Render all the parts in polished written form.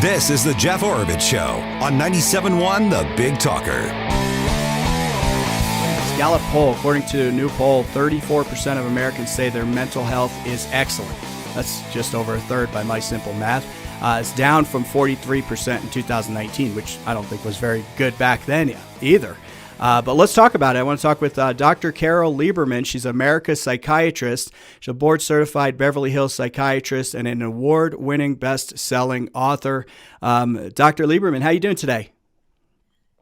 This is the Jeff Oravits Show on 97.1 The Big Talker. Gallup poll, according to a new poll, 34% of Americans say their mental health is excellent. That's just over a third by my simple math. It's down from 43% in 2019, which I don't think was very good back then either. But let's talk about it. I want to talk with Dr. Carole Lieberman. She's America's psychiatrist. She's a board-certified Beverly Hills psychiatrist and an award-winning best-selling author. Dr. Lieberman, how are you doing today?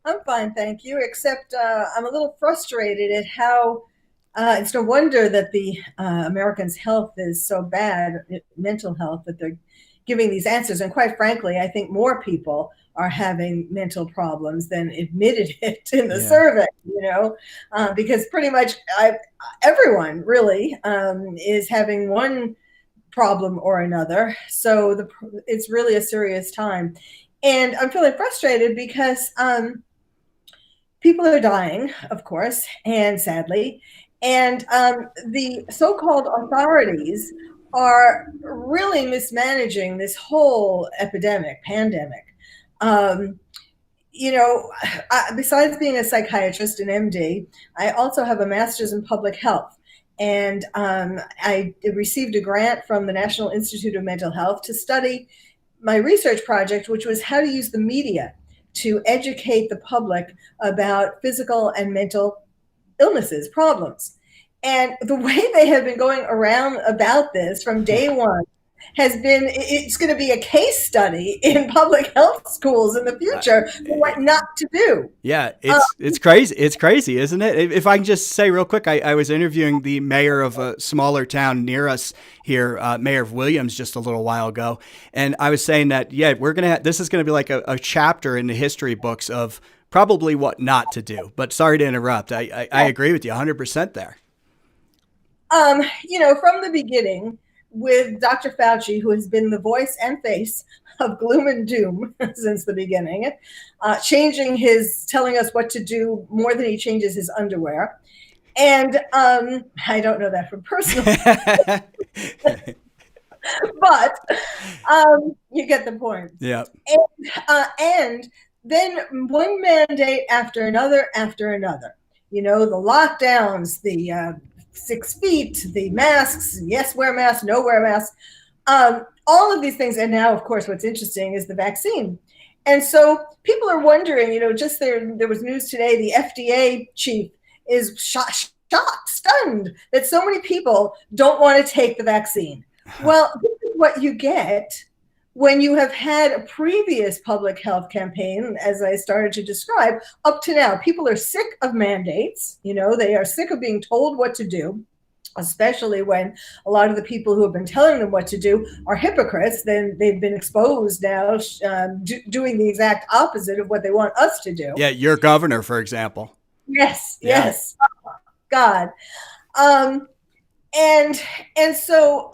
I'm fine, thank you, except I'm a little frustrated at how it's no wonder that the Americans' health is so bad, mental health, that they're giving these answers. And quite frankly, I think more people are having mental problems than admitted it in the survey, because pretty much everyone really is having one problem or another. So it's really a serious time. And I'm feeling frustrated because people are dying, of course, and sadly, and the so-called authorities are really mismanaging this whole pandemic. Besides being a psychiatrist and MD, I also have a master's in public health. And I received a grant from the National Institute of Mental Health to study my research project, which was how to use the media to educate the public about physical and mental illnesses, problems. And the way they have been going around about this from day one has been, it's going to be a case study in public health schools in the future for what not to do. Yeah, it's crazy. It's crazy, isn't it? If I can just say real quick, I was interviewing the mayor of a smaller town near us here, Mayor of Williams, just a little while ago. And I was saying that, this is going to be like a chapter in the history books of probably what not to do. But sorry to interrupt. I agree with you 100% there. From the beginning, with Dr. Fauci, who has been the voice and face of gloom and doom since the beginning, telling us what to do more than he changes his underwear. And I don't know that from personal, but you get the point. Yeah. And then one mandate after another, the lockdowns, the 6 feet, the masks, yes, wear masks, no wear masks, all of these things. And now, of course, what's interesting is the vaccine. And so people are wondering, just there was news today, the FDA chief is shocked, stunned that so many people don't want to take the vaccine. Well, this is what you get when you have had a previous public health campaign, as I started to describe, up to now. People are sick of mandates. They are sick of being told what to do, especially when a lot of the people who have been telling them what to do are hypocrites. Then they've been exposed now doing the exact opposite of what they want us to do. Yeah, your governor, for example. Yes. Oh, God. And so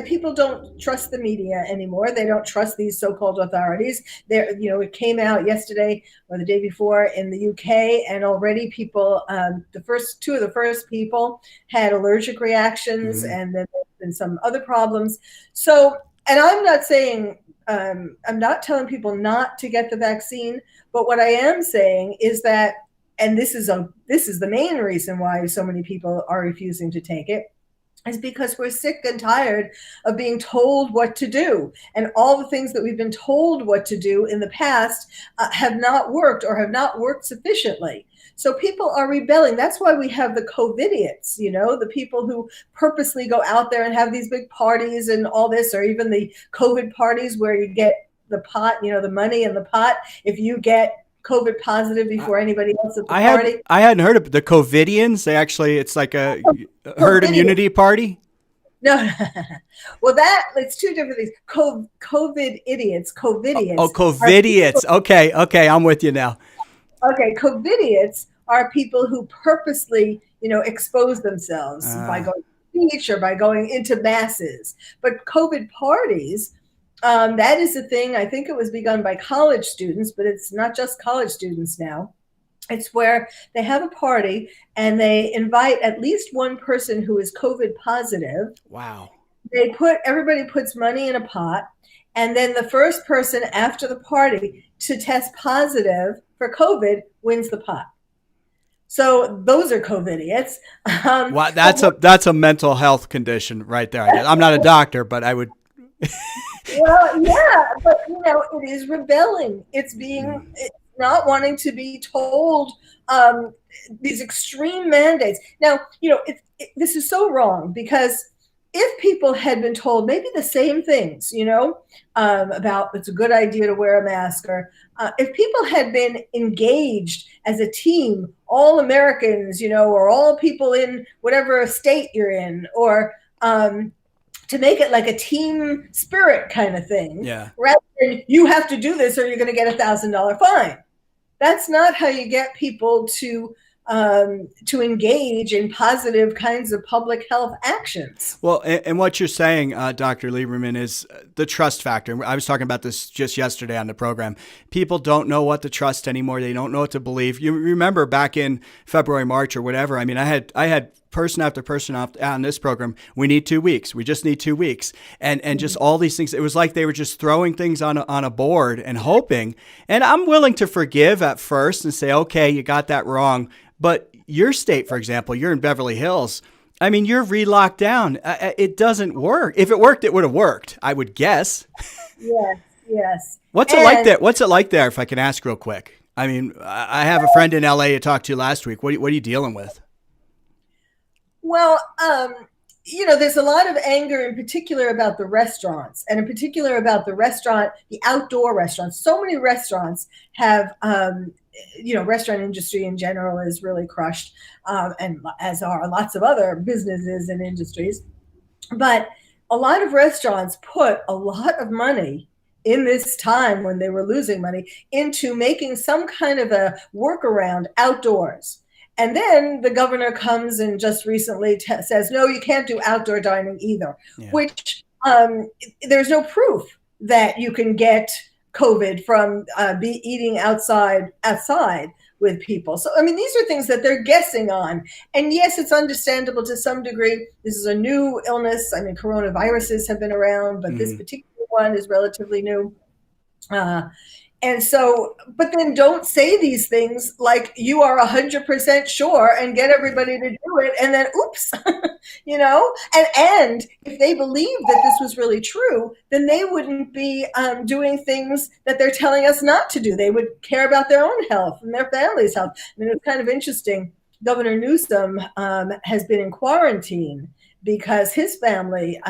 people don't trust the media anymore. They don't trust these so-called authorities. It came out yesterday or the day before in the UK, and already people, two of the first people had allergic reactions, and then there's been some other problems. So, and I'm not saying, I'm not telling people not to get the vaccine, but what I am saying is that, and this is the main reason why so many people are refusing to take it, is because we're sick and tired of being told what to do. And all the things that we've been told what to do in the past have not worked or have not worked sufficiently. So people are rebelling. That's why we have the COVIDiots, the people who purposely go out there and have these big parties and all this, or even the COVID parties where you get the pot, the money in the pot. If you get COVID positive before anybody else at the party. I hadn't heard of the COVIDians. It's like a herd immunity party. No, well, it's two different things. COVID idiots, COVIDiots. Oh, COVIDiots. Okay, I'm with you now. Okay, COVIDiots are people who purposely, expose themselves by going to the beach or by going into masses. But COVID parties, that is a thing. I think it was begun by college students, but it's not just college students now. It's where they have a party and they invite at least one person who is COVID positive. Wow. Everybody puts money in a pot, And then the first person after the party to test positive for COVID wins the pot. So those are COVIDiots. Wow, that's a mental health condition right there. I guess I'm not a doctor, but I would. Well, yeah, but it is rebelling. It's not wanting to be told these extreme mandates. Now, this is so wrong, because if people had been told maybe the same things, about it's a good idea to wear a mask, or if people had been engaged as a team, all Americans, or all people in whatever state you're in, or to make it like a team spirit kind of thing, rather than you have to do this or you're going to get $1,000 fine. That's not how you get people to engage in positive kinds of public health actions. Well, and what you're saying, Dr. Lieberman, is the trust factor. I was talking about this just yesterday on the program. People don't know what to trust anymore. They don't know what to believe. You remember back in February, March, or whatever. I mean, I had person after person on this program. We need 2 weeks. We just need 2 weeks, and just all these things. It was like they were just throwing things on a board and hoping. And I'm willing to forgive at first and say, okay, you got that wrong. But your state, for example, you're in Beverly Hills. I mean, you're re-locked down. It doesn't work. If it worked, it would have worked, I would guess. Yes. What's it like there? What's it like there, if I can ask real quick? I mean, I have a friend in LA to talk to last week. What are you dealing with? Well, there's a lot of anger in particular about the restaurants, and in particular about the outdoor restaurants. So many restaurants have, restaurant industry in general is really crushed, and as are lots of other businesses and industries. But a lot of restaurants put a lot of money in this time when they were losing money into making some kind of a workaround outdoors. And then the governor comes and just recently says, no, you can't do outdoor dining either, which there's no proof that you can get COVID from eating outside with people. So, I mean, these are things that they're guessing on. And yes, it's understandable to some degree. This is a new illness. I mean, coronaviruses have been around, but this particular one is relatively new. And so, but then don't say these things like you are 100% sure and get everybody to do it. And then, oops, and if they believe that this was really true, then they wouldn't be doing things that they're telling us not to do. They would care about their own health and their family's health. I mean, it's kind of interesting. Governor Newsom has been in quarantine because his family,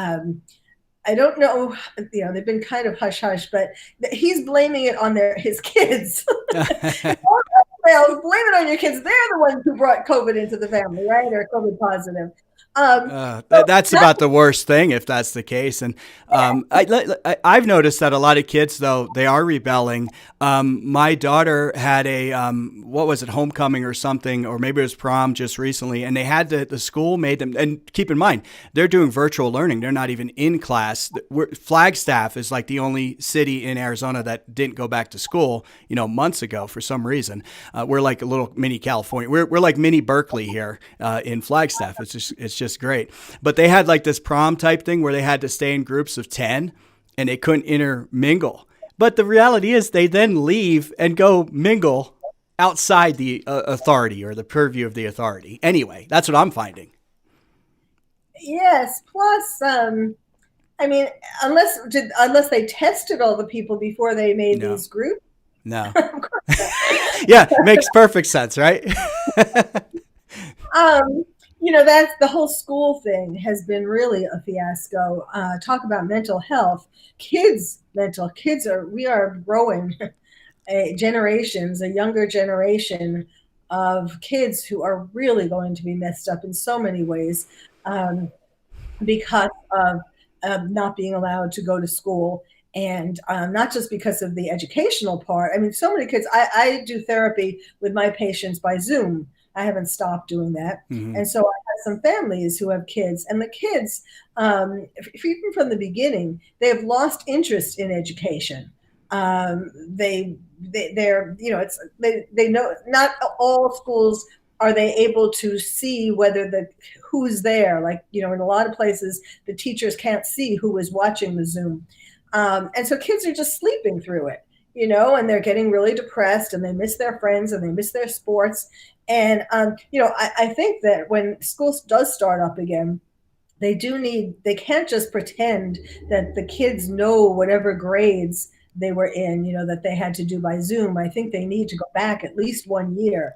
I don't know, they've been kind of hush-hush, but he's blaming it on his kids. Well, blame it on your kids. They're the ones who brought COVID into the family, right? Or COVID positive. That's about the worst thing if that's the case. And I've noticed that a lot of kids, though, they are rebelling. My daughter had a, homecoming or something, or maybe it was prom just recently, and they had the school made them, and keep in mind, they're doing virtual learning. They're not even in class. Flagstaff is like the only city in Arizona that didn't go back to school, months ago for some reason. We're like a little mini California. We're like mini Berkeley here in Flagstaff. It's just great. But they had like this prom type thing where they had to stay in groups of 10 and they couldn't intermingle. But the reality is they then leave and go mingle outside the authority or the purview of the authority. Anyway, that's what I'm finding. Yes. Plus, unless they tested all the people before they made these groups. No. Yeah, makes perfect sense, right? That's the whole school thing has been really a fiasco. Talk about mental health. We are growing a younger generation of kids who are really going to be messed up in so many ways because of not being allowed to go to school. And not just because of the educational part. I mean, so many kids, I do therapy with my patients by Zoom. I haven't stopped doing that. Mm-hmm. And so I have some families who have kids, and the kids, even from the beginning, they have lost interest in education. They know not all schools are they able to see whether who's there. Like, in a lot of places, the teachers can't see who is watching the Zoom. And so kids are just sleeping through it, and they're getting really depressed and they miss their friends and they miss their sports. And, I think that when school does start up again, they can't just pretend that the kids know whatever grades they were in, that they had to do by Zoom. I think they need to go back at least 1 year.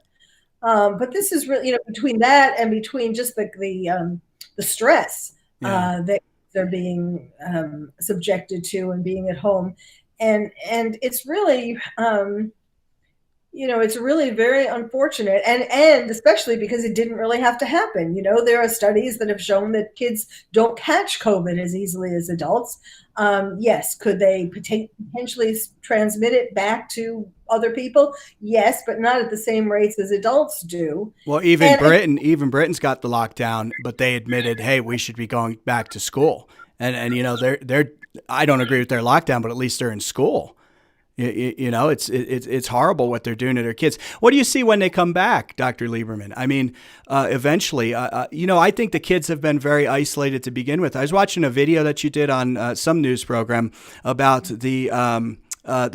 But this is really, between that and between just the stress that they're being subjected to and being at home, and it's really it's really very unfortunate, and especially because it didn't really have to happen. There are studies that have shown that kids don't catch COVID as easily as adults. Yes, could they potentially transmit it back to other people? Yes, but not at the same rates as adults do. Well, Britain's got the lockdown, but they admitted, hey, we should be going back to school. And they're I don't agree with their lockdown, but at least they're in school. It's horrible what they're doing to their kids. What do you see when they come back, Dr. Lieberman? I mean, eventually, I think the kids have been very isolated to begin with. I was watching a video that you did on some news program about the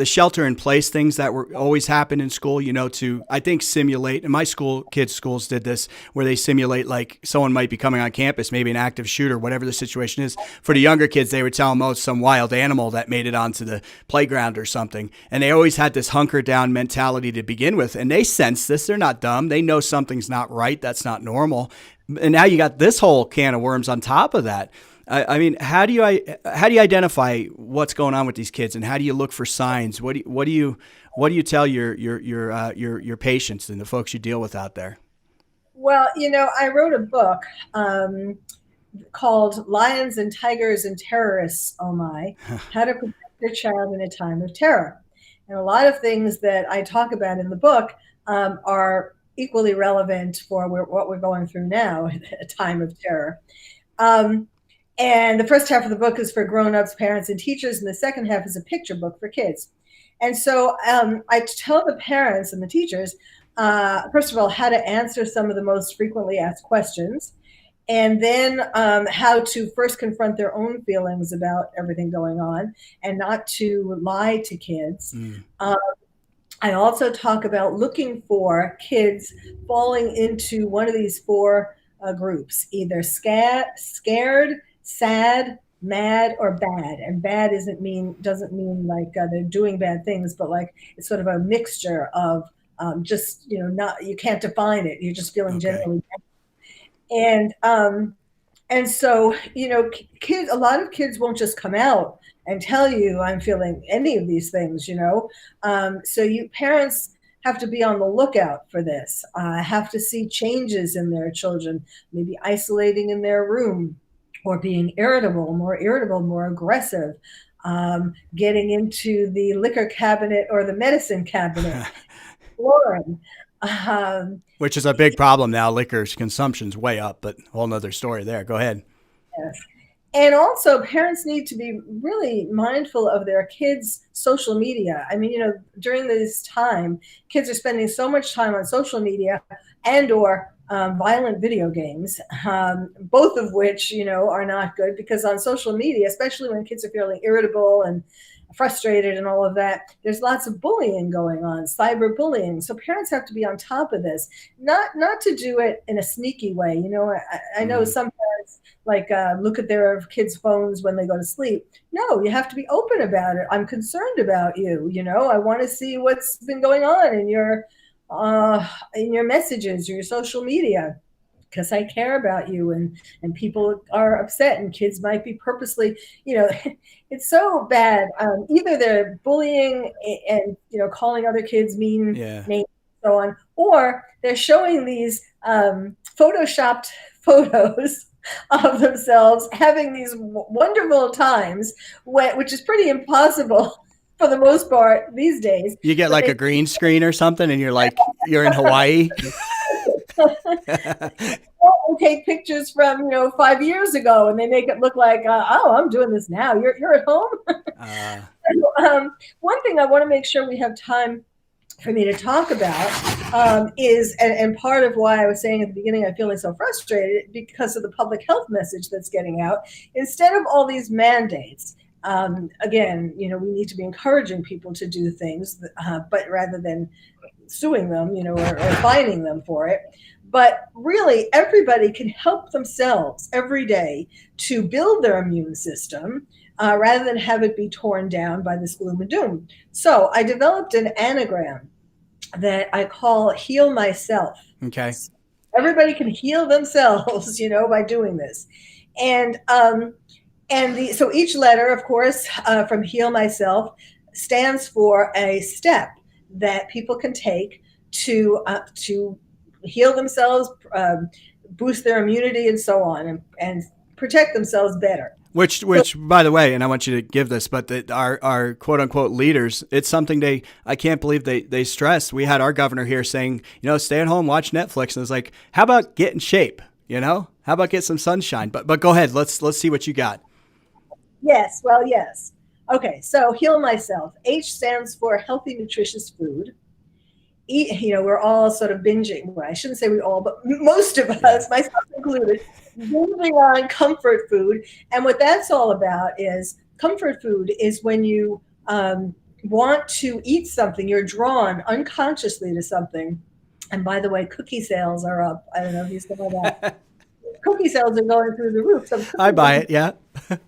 shelter in place things that were always happen in school, to, I think, simulate, and my kids' schools did this, where they simulate like someone might be coming on campus, maybe an active shooter, whatever the situation is. For the younger kids, they would tell them, oh, it's some wild animal that made it onto the playground or something. And they always had this hunker down mentality to begin with. And they sense this. They're not dumb. They know something's not right. That's not normal. And now you got this whole can of worms on top of that. I mean, how do you identify what's going on with these kids, and how do you look for signs? What do you tell your patients and the folks you deal with out there? Well, I wrote a book called "Lions and Tigers and Terrorists." Oh my! How to protect your child in a time of terror. And a lot of things that I talk about in the book are equally relevant for what we're going through now, a time of terror. And the first half of the book is for grown-ups, parents, and teachers, and the second half is a picture book for kids. And so I tell the parents and the teachers, first of all, how to answer some of the most frequently asked questions, and then how to first confront their own feelings about everything going on and not to lie to kids. I also talk about looking for kids falling into one of these four groups, either scared, sad, mad, or bad. And bad doesn't mean like they're doing bad things, but like it's sort of a mixture of just not, you can't define it. You're just feeling generally bad. And so kids, a lot of kids won't just come out and tell you I'm feeling any of these things. So you parents have to be on the lookout for this. Have to see changes in their children, maybe isolating in their room, or being irritable, more aggressive, getting into the liquor cabinet or the medicine cabinet, exploring. Which is a big problem now. Liquor consumption's way up, but a whole nother story there. Go ahead. Yes. And also, parents need to be really mindful of their kids' social media. I mean, during this time, kids are spending so much time on social media and/or violent video games, both of which, are not good, because on social media, especially when kids are feeling irritable and frustrated and all of that, there's lots of bullying going on, cyberbullying. So parents have to be on top of this, not to do it in a sneaky way. I know some parents look at their kids' phones when they go to sleep. No, you have to be open about it. I'm concerned about you. I want to see what's been going on in your messages or your social media, because I care about you, and people are upset, and kids might be purposely, it's so bad. Either they're bullying and calling other kids mean names and so on, or they're showing these photoshopped photos of themselves having these wonderful times, which is pretty impossible for the most part these days. You get like a green screen or something, and you're in Hawaii. Or take pictures from 5 years ago, and they make it look like I'm doing this now. You're at home. One thing I want to make sure we have time for me to talk about is, and part of why I was saying at the beginning I'm feeling so frustrated, because of the public health message that's getting out. Instead of all these mandates, Again, we need to be encouraging people to do things, but rather than suing them, or fining them for it. But really, everybody can help themselves every day to build their immune system rather than have it be torn down by this gloom and doom. So I developed an anagram that I call Heal Myself. Okay. Everybody can heal themselves, by doing this. And so each letter, of course, from Heal Myself stands for a step that people can take to heal themselves, boost their immunity, and so on, and protect themselves better. Which, by the way, and I want you to give this, but our quote unquote leaders, it's something I can't believe they stress. We had our governor here saying, stay at home, watch Netflix, and it's like, how about get in shape? How about get some sunshine? But go ahead, let's see what you got. Yes, well, yes. Okay, so Heal Myself. H stands for healthy, nutritious food. We're all sort of binging. Well, I shouldn't say we all, but most of us, myself included, binging on comfort food. And what that's all about is comfort food is when you want to eat something, you're drawn unconsciously to something. And by the way, cookie sales are up. I don't know if you saw that. Cookie sales are going through the roof. I buy it, yeah. Some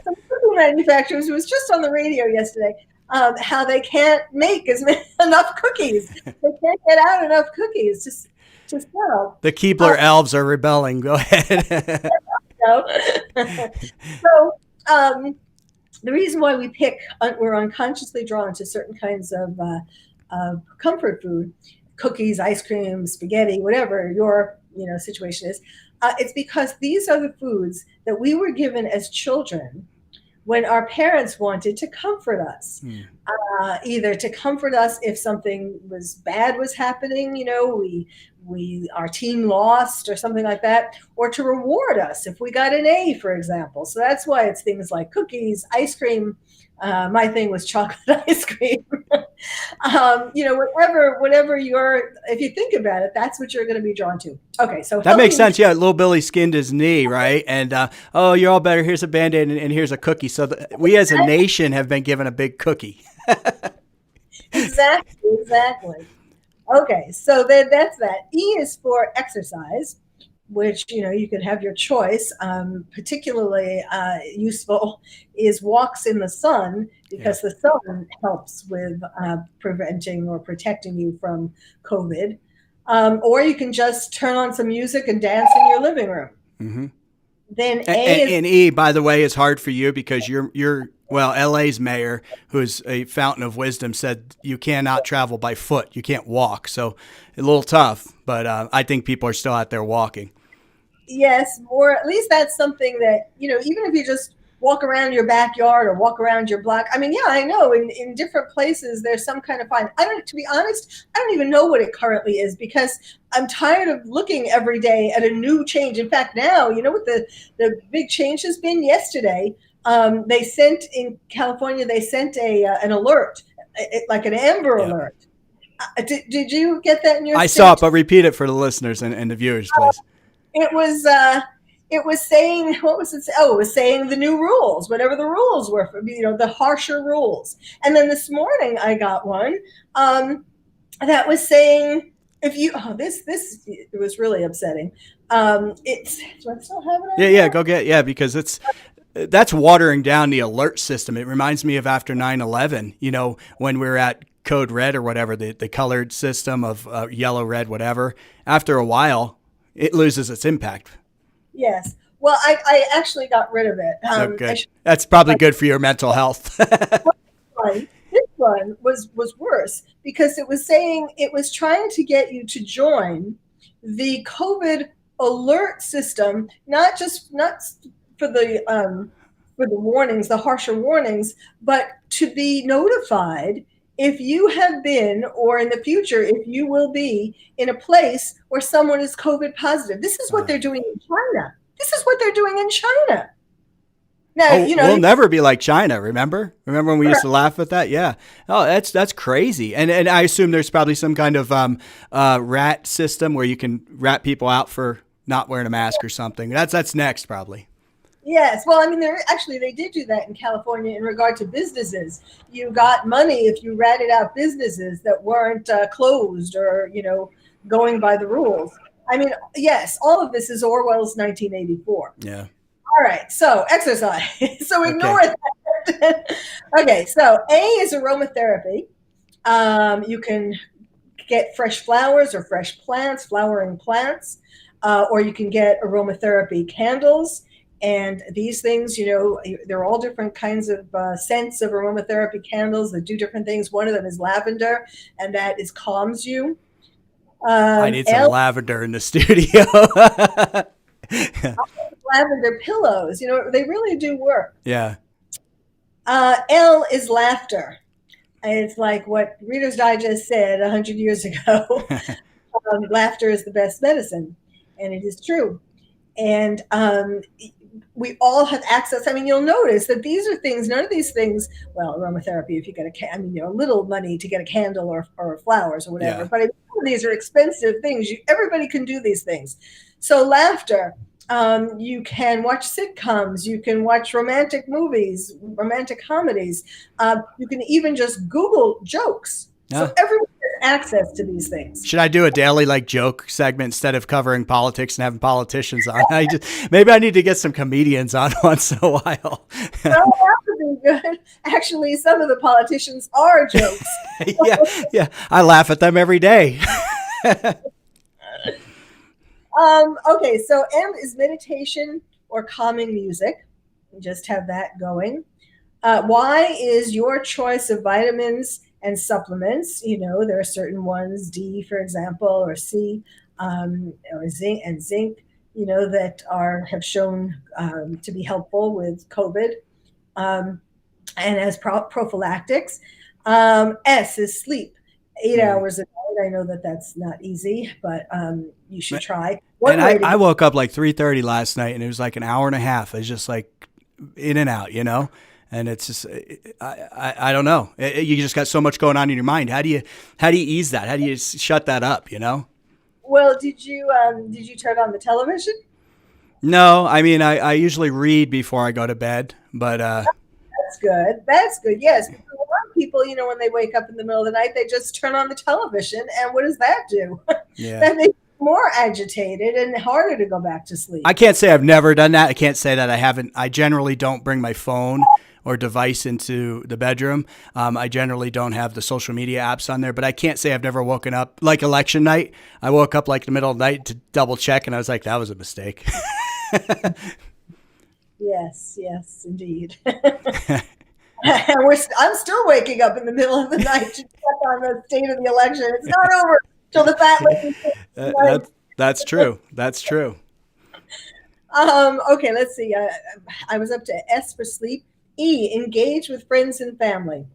cookie manufacturers, it was just on the radio yesterday, how they can't make enough cookies. They can't get out enough cookies to sell. The Keebler elves are rebelling. Go ahead. So the reason why we're unconsciously drawn to certain kinds of comfort food, cookies, ice cream, spaghetti, whatever your situation is, it's because these are the foods that we were given as children when our parents wanted to comfort us, either to comfort us if something bad was happening, our team lost or something like that, or to reward us if we got an A, for example. So that's why it's things like cookies, ice cream. My thing was chocolate ice cream. Whatever if you think about it, that's what you're going to be drawn to. Okay, so that makes sense. Yeah, little Billy skinned his knee, right? And you're all better. Here's a Band-Aid and here's a cookie. So we as a nation have been given a big cookie. Exactly. Okay, so that's that. E is for exercise, which you can have your choice. Particularly useful is walks in the sun, because the sun helps with preventing or protecting you from COVID. Or you can just turn on some music and dance in your living room. Mm-hmm. Then and E, by the way, is hard for you because you're LA's mayor, who's a fountain of wisdom, said you cannot travel by foot. You can't walk. So a little tough, but I think people are still out there walking. Yes, or at least that's something that, even if you just walk around your backyard or walk around your block. I mean, yeah, I know in different places there's some kind of fine. To be honest, I don't even know what it currently is because I'm tired of looking every day at a new change. In fact, now, what the big change has been yesterday? They sent in California, an alert, like an Amber Alert. Did you get that in your I state? saw it, but repeat it for the listeners and the viewers, please. It was saying, what was it? Oh, it was saying the new rules, whatever the rules were, for the harsher rules. And then this morning I got one that was saying, it was really upsetting. Do I still have it? Yeah, go get, because that's watering down the alert system. It reminds me of after 9/11, when we were at Code Red or whatever, the colored system of yellow, red, whatever. After a while, it loses its impact. Yes. Well, I actually got rid of it. Good. That's probably good for your mental health. This one was worse because it was trying to get you to join the COVID alert system, not for the warnings, the harsher warnings, but to be notified if you have been, or in the future, if you will be in a place where someone is COVID positive. This is what they're doing in China. Now, we'll never be like China. Remember when we used to laugh at that? Yeah. Oh, that's crazy. And I assume there's probably some kind of rat system where you can rat people out for not wearing a mask or something. That's next probably. Yes. Well, I mean, they did do that in California in regard to businesses. You got money if you ratted out businesses that weren't closed or, going by the rules. I mean, yes, all of this is Orwell's 1984. Yeah. All right. So exercise. So ignore Okay. that. Okay. So A is aromatherapy. You can get fresh flowers or fresh plants, flowering plants, or you can get aromatherapy candles. And these things, they're all different kinds of scents of aromatherapy candles that do different things. One of them is lavender, and that is calms you. I need some L, lavender in the studio. lavender pillows, they really do work. Yeah. L is laughter. It's like what Reader's Digest said 100 years ago. Laughter is the best medicine, and it is true. And we all have access. I mean, you'll notice that these are things. None of these things. Well, aromatherapy, if you get a little money to get a candle or flowers or whatever. Yeah. But I mean, these are expensive things. Everybody can do these things. So laughter. You can watch sitcoms. You can watch romantic movies, romantic comedies. You can even just Google jokes. Yeah. So everyone has access to these things. Should I do a daily joke segment instead of covering politics and having politicians on? Maybe I need to get some comedians on once in a while. That would be good. Actually, some of the politicians are jokes. Yeah. I laugh at them every day. Okay, so M is meditation or calming music. Just have that going. Y is your choice of vitamins and supplements. There are certain ones, D, for example, or C, or zinc, that have shown to be helpful with COVID, and as prophylactics. S is sleep, 8 hours a night. I know that that's not easy, but you should try. And I woke up 3:30 last night, and it was an hour and a half. It's just in and out, And it's just, I don't know. You just got so much going on in your mind. How do you ease that? How do you shut that up? Well, did you turn on the television? No, I mean, I usually read before I go to bed, but that's good. That's good. Yes, because a lot of people, when they wake up in the middle of the night, they just turn on the television, and what does that do? Yeah. That makes you more agitated and harder to go back to sleep. I can't say I've never done that. I can't say that I haven't. I generally don't bring my phone or device into the bedroom. I generally don't have the social media apps on there, but I can't say I've never woken up election night. I woke up in the middle of the night to double check, and I was like, that was a mistake. Yes, indeed. I'm still waking up in the middle of the night to check on the state of the election. It's not over till the fat lady. That's true. That's true. Okay, let's see. I was up to S for sleep. E, engage with friends and family.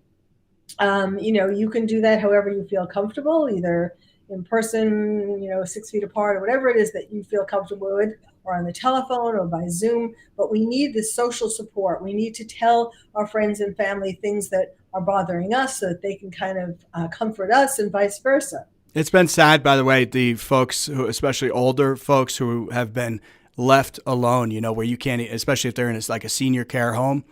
You can do that however you feel comfortable, either in person, 6 feet apart, or whatever it is that you feel comfortable with, or on the telephone or by Zoom. But we need the social support. We need to tell our friends and family things that are bothering us so that they can kind of comfort us, and vice versa. It's been sad, by the way, the folks who, especially older folks who have been left alone, where you can't, especially if they're in a senior care home.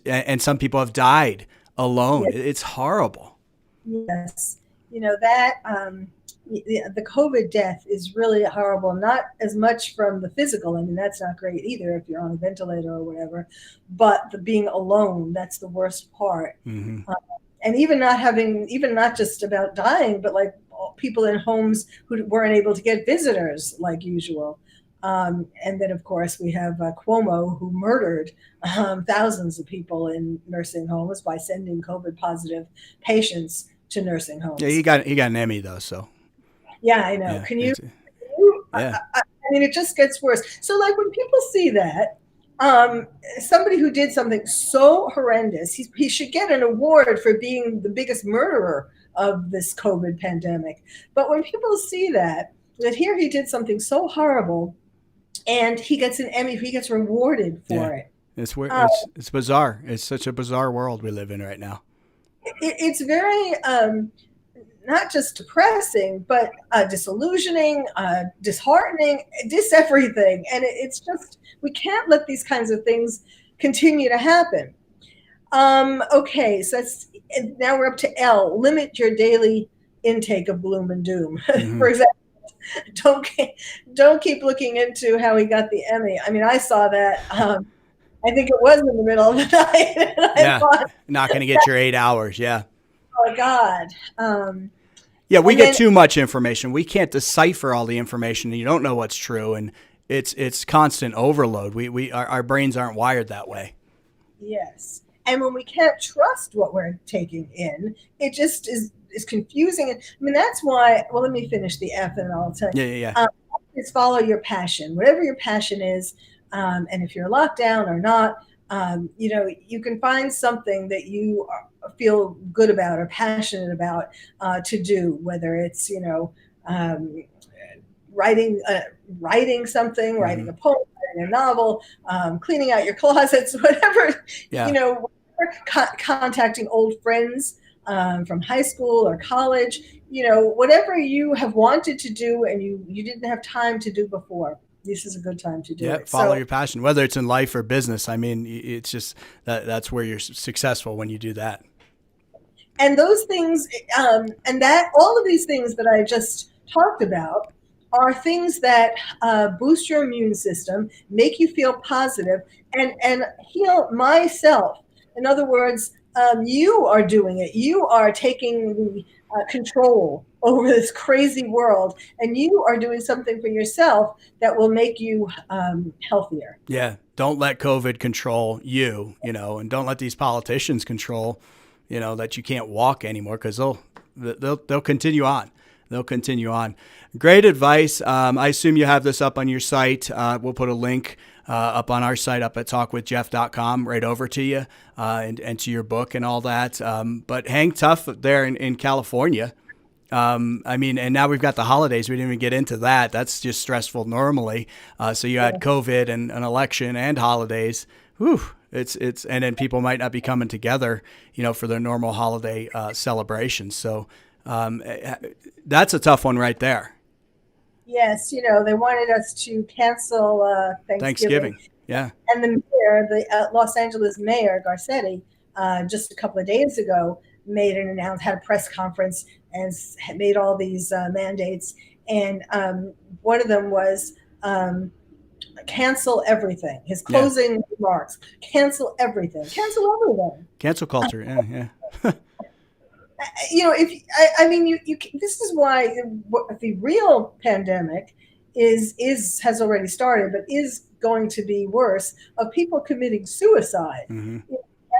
And some people have died alone. Yes. It's horrible. Yes. That the COVID death is really horrible, not as much from the physical. I mean, that's not great either if you're on a ventilator or whatever, but the being alone, that's the worst part. Mm-hmm. And even not just about dying, but people in homes who weren't able to get visitors like usual. And then, of course, we have Cuomo, who murdered thousands of people in nursing homes by sending COVID-positive patients to nursing homes. Yeah, he got an Emmy though, so. Yeah, I know. Yeah, Can you? Yeah. I mean, it just gets worse. So, when people see that, somebody who did something so horrendous, he should get an award for being the biggest murderer of this COVID pandemic. But when people see that here he did something so horrible, and he gets an Emmy, he gets rewarded for it. It's weird. It's bizarre. It's such a bizarre world we live in right now. It's very not just depressing, but disillusioning, disheartening, everything. And it's just, we can't let these kinds of things continue to happen. Okay, so now we're up to L. Limit your daily intake of gloom and doom. Mm-hmm. For example, don't keep looking into how he got the Emmy. I mean, I saw that. I think it was in the middle of the night, and I Yeah, thought, not going to get your 8 hours. Yeah. oh God. Yeah, we And get then, too much information. We can't decipher all the information, and you don't know what's true, and it's constant overload. Our brains aren't wired that way. yes. And when we can't trust what we're taking in, it just is confusing. I mean, that's why. Well, let me finish the F, and I'll tell you. Yeah, yeah, yeah. Is follow your passion, whatever your passion is, and if you're locked down or not, you can find something that you feel good about or passionate about to do, whether it's um, writing writing something, Mm-hmm. writing a poem, writing a novel, cleaning out your closets, whatever, Yeah. contacting old friends from high school or college, whatever you have wanted to do and you didn't have time to do before. This is a good time to do Yeah, it. follow So, your passion, whether it's in life or business. I mean, it's just that's where you're successful when you do that. and those things, and that all of these things that I just talked about are things that boost your immune system, make you feel positive, and heal myself. In other words, you are doing it. You are taking the control over this crazy world, and you are doing something for yourself that will make you healthier. Yeah, don't let COVID control you, and don't let these politicians control, that you can't walk anymore because they'll continue on. They'll continue on. Great advice. I assume you have this up on your site. We'll put a link up on our site up at talkwithjeff.com right over to you and to your book and all that. But hang tough there in California. I mean, and now we've got the holidays. We didn't even get into that. That's just stressful normally. So you had COVID and an election and holidays. Whew. And then people might not be coming together, for their normal holiday celebrations. So that's a tough one right there. Yes, they wanted us to cancel Thanksgiving. Yeah. And the mayor, the Los Angeles mayor, Garcetti, just a couple of days ago, had a press conference and made all these mandates. And one of them was cancel everything. His closing remarks: cancel everything. Cancel everything. Cancel culture. Yeah. This is why the real pandemic has already started, but is going to be worse, of people committing suicide. Mm-hmm.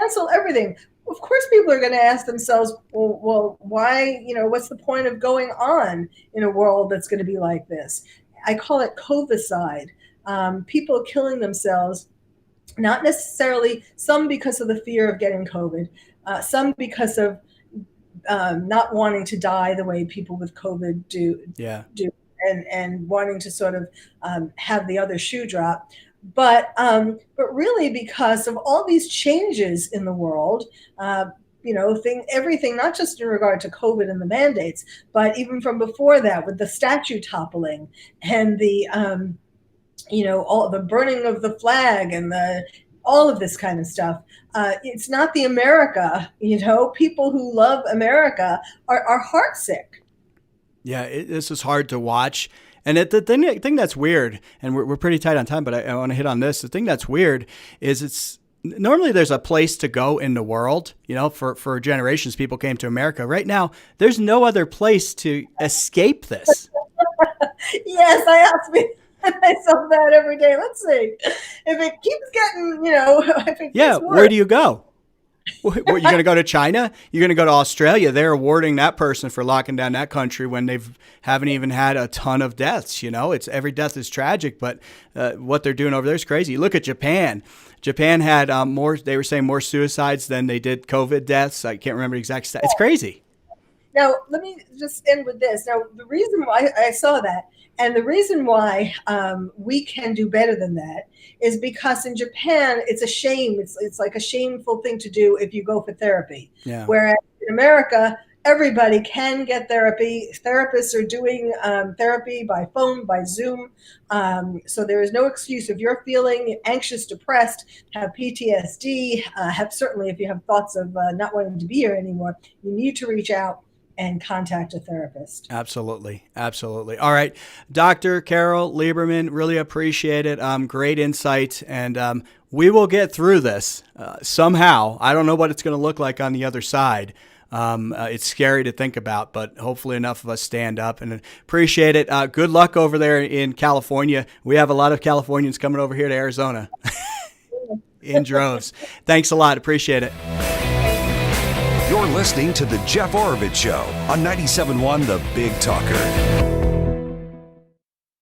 Cancel everything. Of course, people are going to ask themselves, well, why? What's the point of going on in a world that's going to be like this? I call it covicide. People killing themselves, not necessarily, some because of the fear of getting COVID, some because of not wanting to die the way people with COVID do, and wanting to sort of have the other shoe drop. But really because of all these changes in the world, everything, not just in regard to COVID and the mandates, but even from before that with the statue toppling and the, all the burning of the flag and all of this kind of stuff. It's not the America, people who love America are heartsick. Yeah, this is hard to watch. And the thing that's weird, and we're pretty tight on time, but I want to hit on this. The thing that's weird is normally there's a place to go in the world. For generations, people came to America. Right now, there's no other place to escape this. Yes, I ask myself that every day. Let's see if it keeps getting, if it gets worse. Where do you go? You're going to go to China? You're going to go to Australia? They're awarding that person for locking down that country when they haven't even had a ton of deaths. It's every death is tragic, but what they're doing over there is crazy. Look at Japan. Japan had more. They were saying more suicides than they did COVID deaths. I can't remember the exact stat. It's crazy. Now, let me just end with this. Now, the reason why I saw that, and the reason why we can do better than that, is because in Japan, it's a shame. It's like a shameful thing to do if you go for therapy. Yeah. Whereas in America, Everybody can get therapy. Therapists are doing therapy by phone, by Zoom. So there is no excuse. If you're feeling anxious, depressed, have PTSD, have certainly if you have thoughts of not wanting to be here anymore, you need to reach out and contact a therapist. Absolutely. Absolutely. All right. Dr. Carole Lieberman, really appreciate it. Great insight. And we will get through this somehow. I don't know what it's going to look like on the other side. It's scary to think about, but hopefully enough of us stand up and appreciate it. Good luck over there in California. We have a lot of Californians coming over here to Arizona in droves. Thanks a lot. Appreciate it. You're listening to The Jeff Oravits Show on 97.1 The Big Talker.